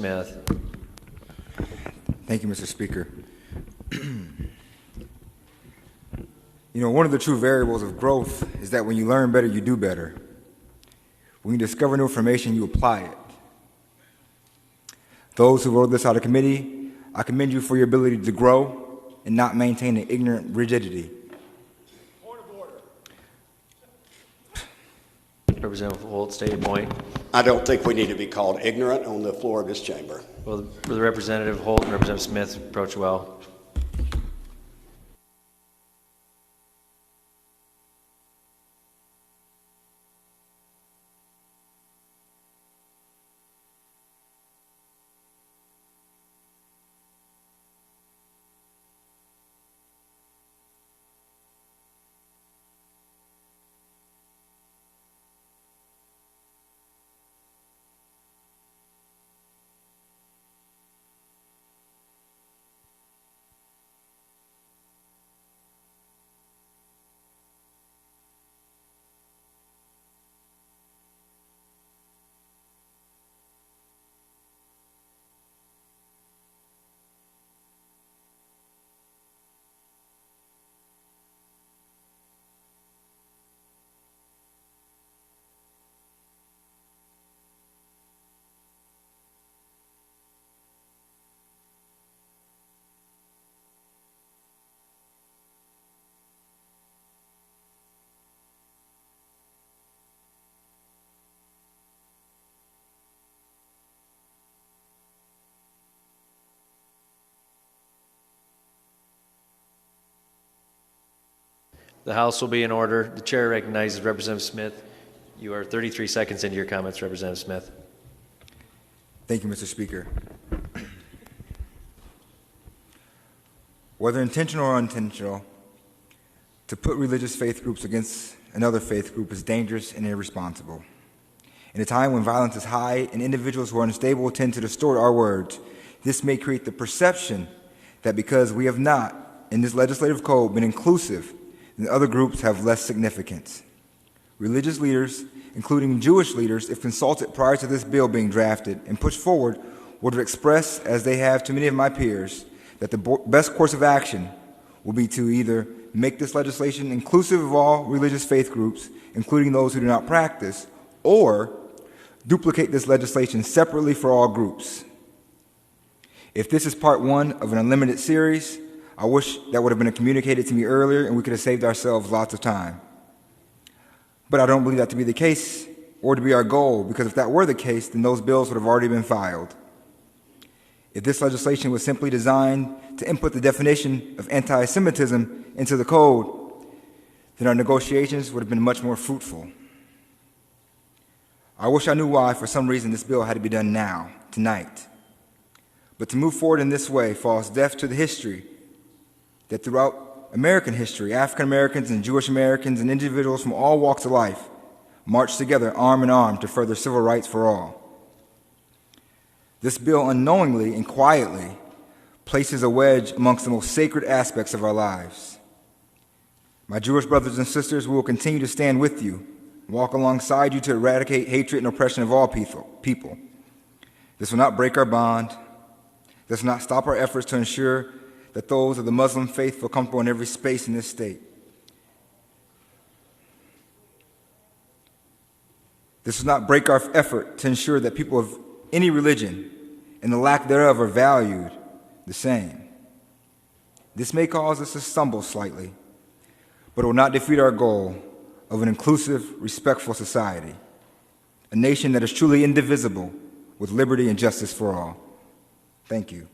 Smith. Thank you, Mr. Speaker. One of the true variables of growth is that when you learn better, you do better. When you discover new information, you apply it. Those who wrote this out of committee, I commend you for your ability to grow and not maintain an ignorant rigidity. Point of order. Representative Holt, state your point. I don't think we need to be called ignorant on the floor of this chamber. Will the Representative Holt and Representative Smith approach well? The House will be in order. The chair recognizes Representative Smith. You are 33 seconds into your comments, Representative Smith. Thank you, Mr. Speaker. Whether intentional or unintentional, to put religious faith groups against another faith group is dangerous and irresponsible. In a time when violence is high and individuals who are unstable tend to distort our words, this may create the perception that because we have not, in this legislative code, been inclusive, then other groups have less significance. Religious leaders, including Jewish leaders, if consulted prior to this bill being drafted and pushed forward, would have expressed, as they have to many of my peers, that the best course of action will be to either make this legislation inclusive of all religious faith groups, including those who do not practice, or duplicate this legislation separately for all groups. If this is part one of an unlimited series, I wish that would have been communicated to me earlier and we could have saved ourselves lots of time. But I don't believe that to be the case or to be our goal, because if that were the case, then those bills would have already been filed. If this legislation was simply designed to input the definition of anti-Semitism into the code, then our negotiations would have been much more fruitful. I wish I knew why, for some reason, this bill had to be done now, tonight. But to move forward in this way falls deaf to the history that throughout American history, African Americans and Jewish Americans and individuals from all walks of life marched together arm in arm to further civil rights for all. This bill unknowingly and quietly places a wedge amongst the most sacred aspects of our lives. My Jewish brothers and sisters, we will continue to stand with you, walk alongside you to eradicate hatred and oppression of all people. This will not break our bond. This will not stop our efforts to ensure that those of the Muslim faith feel comfortable in every space in this state. This will not break our effort to ensure that people of any religion and the lack thereof are valued the same. This may cause us to stumble slightly, but it will not defeat our goal of an inclusive, respectful society, a nation that is truly indivisible with liberty and justice for all. Thank you.